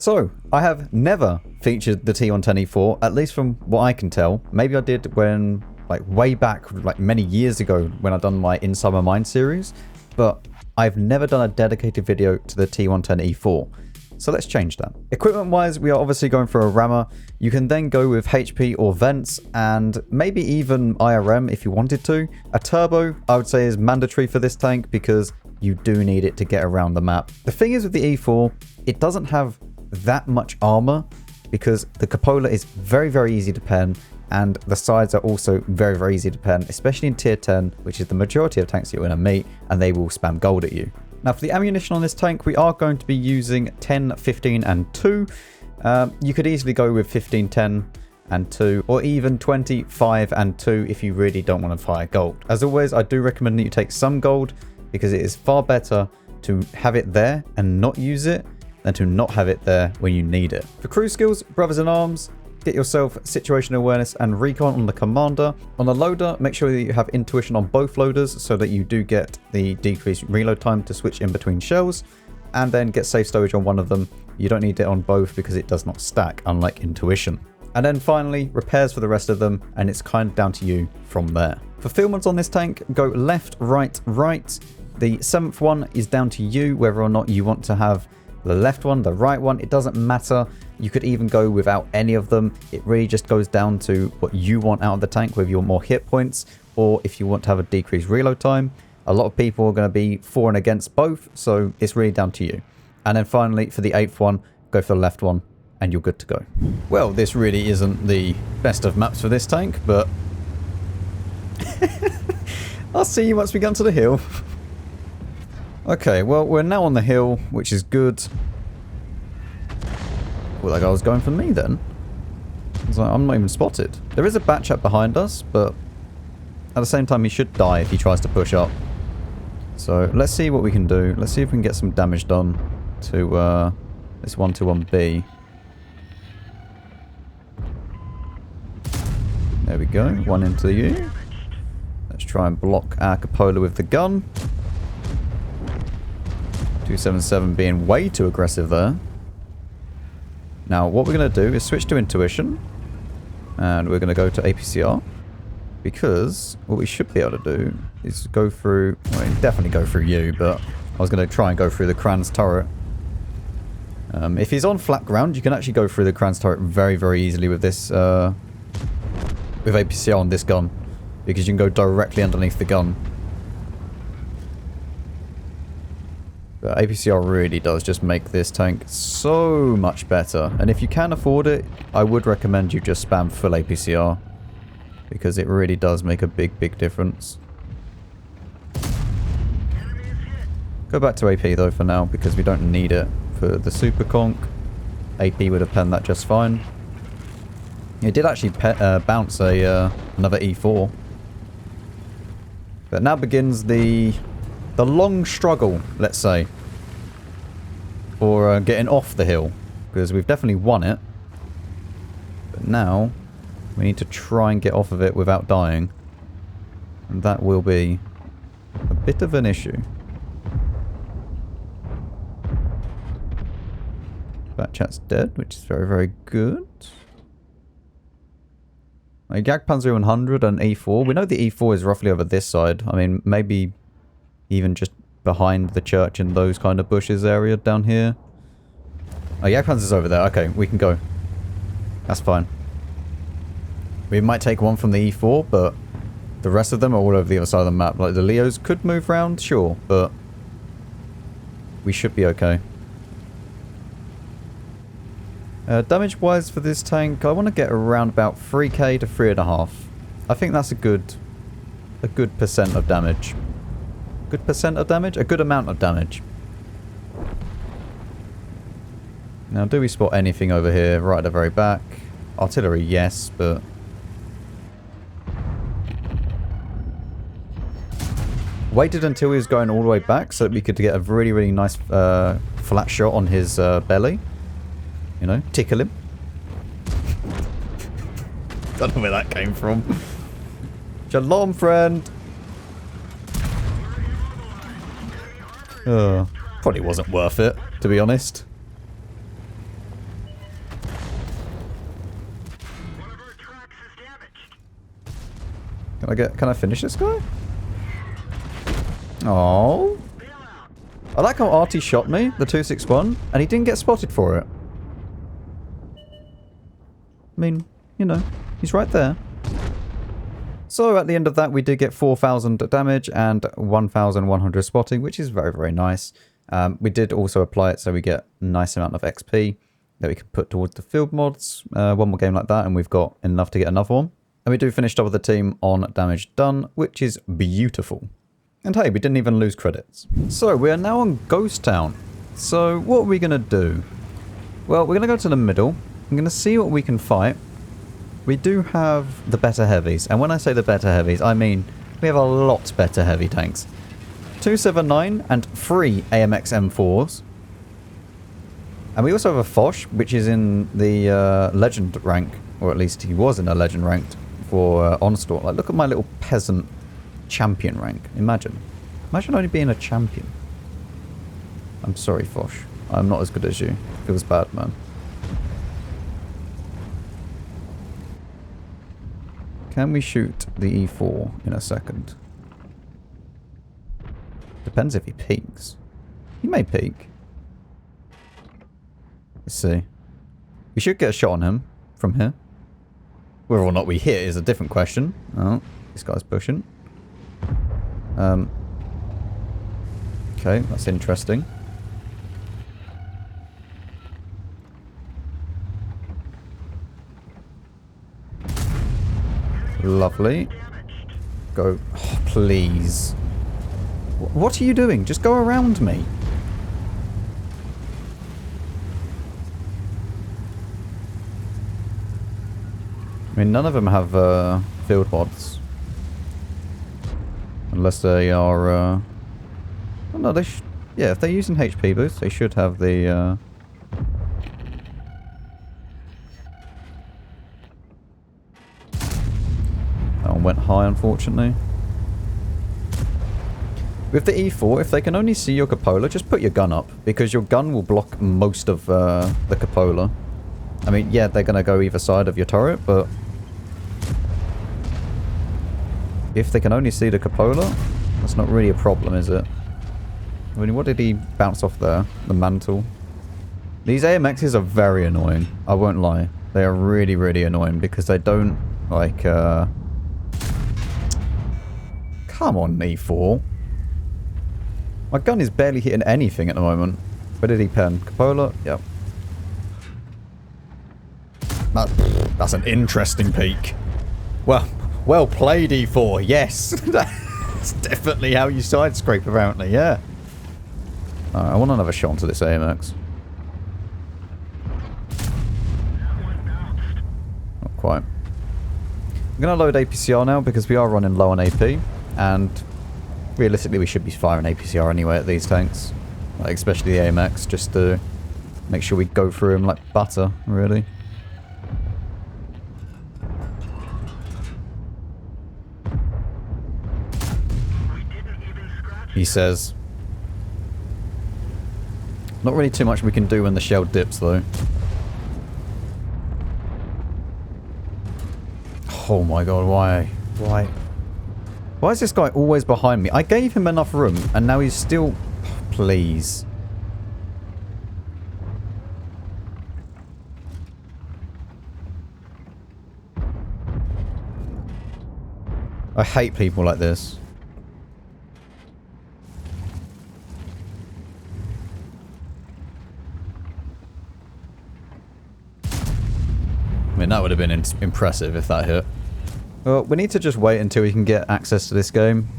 So, I have never featured the T110E4, at least from what I can tell. Maybe I did when, like, way back, like, many years ago when I'd done my Inside My Mind series, but I've never done a dedicated video to the T110E4. So let's change that. Equipment-wise, we are obviously going for a rammer. You can then go with HP or vents, and maybe even IRM if you wanted to. A turbo, I would say, is mandatory for this tank because you do need it to get around the map. The thing is with the E4, it doesn't have that much armor because the cupola is very, very easy to pen, and the sides are also very, very easy to pen, especially in tier 10, which is the majority of tanks you're going to meet, and they will spam gold at you. Now for the ammunition on this tank, we are going to be using 10, 15 and 2. You could easily go with 15, 10 and 2, or even 20, 5 and 2 if you really don't want to fire gold. As always, I do recommend that you take some gold because it is far better to have it there and not use it than to not have it there when you need it. For crew skills, brothers in arms, get yourself situational awareness and recon on the commander. On the loader, make sure that you have intuition on both loaders so that you do get the decreased reload time to switch in between shells, and then get safe stowage on one of them. You don't need it on both because it does not stack, unlike intuition. And then finally, repairs for the rest of them, and it's kind of down to you from there. Fulfillments on this tank, go left, right, right. The 7th one is down to you, whether or not you want to have the left one, the right one, it doesn't matter. You could even go without any of them. It really just goes down to what you want out of the tank, whether you want more hit points or if you want to have a decreased reload time. A lot of people are going to be for and against both, so it's really down to you. And then finally, for the 8th one, go for the left one and you're good to go. Well, this really isn't the best of maps for this tank, but I'll see you once we get onto the hill. Okay, well, we're now on the hill, which is good. Well, that guy was going for me then. I was like, I'm not even spotted. There is a bat chat behind us, but at the same time, he should die if he tries to push up. So let's see what we can do. Let's see if we can get some damage done to this 121B. There we go. One into you. Let's try and block our cupola with the gun. 277 being way too aggressive there. Now what we're going to do is switch to intuition, and we're going to go to APCR, because what we should be able to do is go through, well, definitely go through you, but I was going to try and go through the Kran's turret. If he's on flat ground, you can actually go through the Kran's turret very, very easily with this, with APCR on this gun, because you can go directly underneath the gun. But APCR really does just make this tank so much better. And if you can afford it, I would recommend you just spam full APCR, because it really does make a big, big difference. Go back to AP though for now, because we don't need it for the super conk. AP would have penned that just fine. It did actually bounce another E4. But now begins the long struggle, let's say, for getting off the hill, because we've definitely won it, but now we need to try and get off of it without dying, and that will be a bit of an issue. That chat's dead, which is very, very good. Jagdpanzer 100 and E4. We know the E4 is roughly over this side. I mean, maybe even just behind the church in those kind of bushes area down here. Oh, Jagdpanzer's over there. Okay, we can go. That's fine. We might take one from the E4, but the rest of them are all over the other side of the map. Like, the Leos could move around, sure, but we should be okay. Damage-wise for this tank, I want to get around about 3k to 3.5. I think that's a good percent of damage. Good percent of damage? A good amount of damage. Now, do we spot anything over here right at the very back? Artillery, yes, but waited until he was going all the way back so that we could get a really, really nice flat shot on his belly. You know, tickle him. Don't know where that came from. Shalom, friend. Probably wasn't worth it, to be honest. Can I finish this guy? Oh. I like how Artie shot me, the 261, and he didn't get spotted for it. I mean, you know, he's right there. So at the end of that, we did get 4,000 damage and 1,100 spotting, which is very, very nice. We did also apply it so we get a nice amount of XP that we can put towards the field mods. One more game like that and we've got enough to get another one. And we do finish up with the team on damage done, which is beautiful. And hey, we didn't even lose credits. So we are now on Ghost Town. So what are we going to do? Well, we're going to go to the middle. I'm going to see what we can fight. We do have the better heavies. And when I say the better heavies, I mean we have a lot better heavy tanks. 279 and 3 AMX M4s. And we also have a Foch, which is in the legend rank. Or at least he was in a legend ranked for Onslaught. Like, look at my little peasant champion rank. Imagine only being a champion. I'm sorry, Foch. I'm not as good as you. Feels bad, man. Can we shoot the E4 in a second? Depends if he peeks. He may peek. Let's see. We should get a shot on him from here. Whether or not we hit is a different question. Oh, this guy's pushing. Okay, that's interesting. Lovely. Go. Oh, please. What are you doing? Just go around me. I mean, none of them have field mods. Unless they are... oh no, they yeah, if they're using HP boost, they should have the... That one went high, unfortunately. With the E4, if they can only see your cupola, just put your gun up. Because your gun will block most of the cupola. I mean, yeah, they're going to go either side of your turret, but... if they can only see the cupola, that's not really a problem, is it? I mean, what did he bounce off there? The mantle. These AMXs are very annoying. I won't lie. They are really, really annoying because they don't, like, Come on, E4. My gun is barely hitting anything at the moment. Where did he pen? Cupola? Yep. That's an interesting peek. Well played, E4. Yes. That's definitely how you side scrape, apparently. Yeah. I want another shot onto this AMX. Not quite. I'm going to load APCR now because we are running low on AP. And realistically, we should be firing APCR anyway at these tanks. Like, especially the AMX, just to make sure we go through them like butter, really. He says. Not really too much we can do when the shell dips, though. Oh my god, why? Why? Why is this guy always behind me? I gave him enough room, and now he's still... Please. I hate people like this. I mean, that would have been impressive if that hit. Well, we need to just wait until we can get access to this game.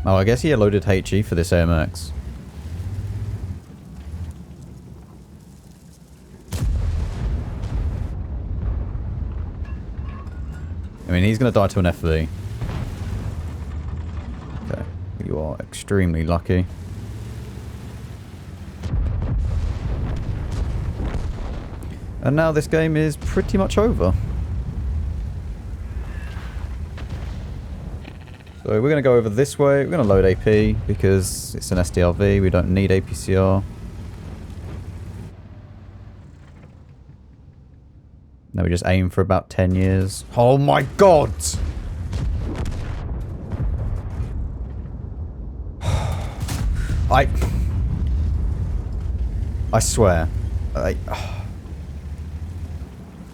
Oh, I guess he loaded HE for this AMX. I mean, he's going to die to an FV. Okay, you are extremely lucky. And now this game is pretty much over. So we're going to go over this way. We're going to load AP because it's an SDRV. We don't need APCR. Then we just aim for about 10 years. Oh my god! I swear.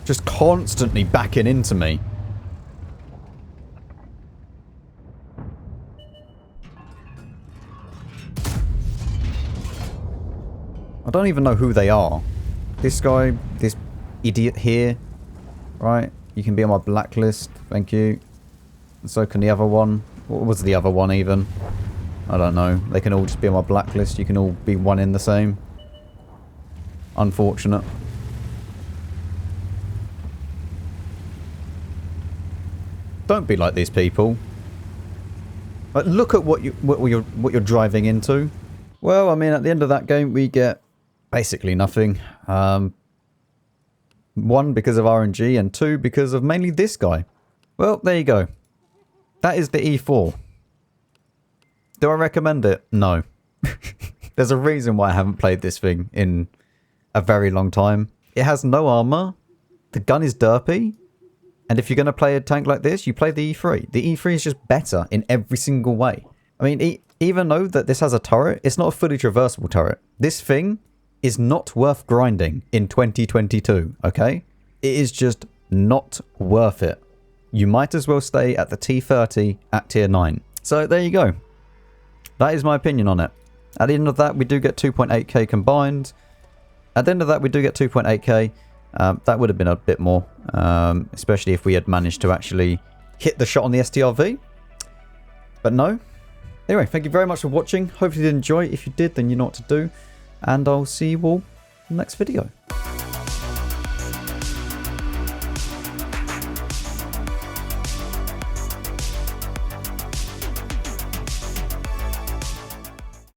Just constantly backing into me. I don't even know who they are. This guy, this idiot here, right? You can be on my blacklist, thank you. And so can the other one. What was the other one even? I don't know. They can all just be on my blacklist. You can all be one in the same. Unfortunate. Don't be like these people. Like, look at what you're driving into. Well, I mean, at the end of that game, we get basically nothing. 1, because of RNG, and 2, because of mainly this guy. Well, there you go. That is the E4. Do I recommend it? No. There's a reason why I haven't played this thing in a very long time. It has no armor. The gun is derpy. And if you're going to play a tank like this, you play the E3. The E3 is just better in every single way. I mean, even though that this has a turret, it's not a fully traversable turret. This thing is not worth grinding in 2022, okay? It is just not worth it. You might as well stay at the T30 at tier 9. So there you go. That is my opinion on it. At the end of that, we do get 2.8k combined. At the end of that, we do get 2.8k. That would have been a bit more, especially if we had managed to actually hit the shot on the STRV. But no. Anyway, thank you very much for watching. Hopefully you did enjoy. If you did, then you know what to do. And I'll see you all in the next video.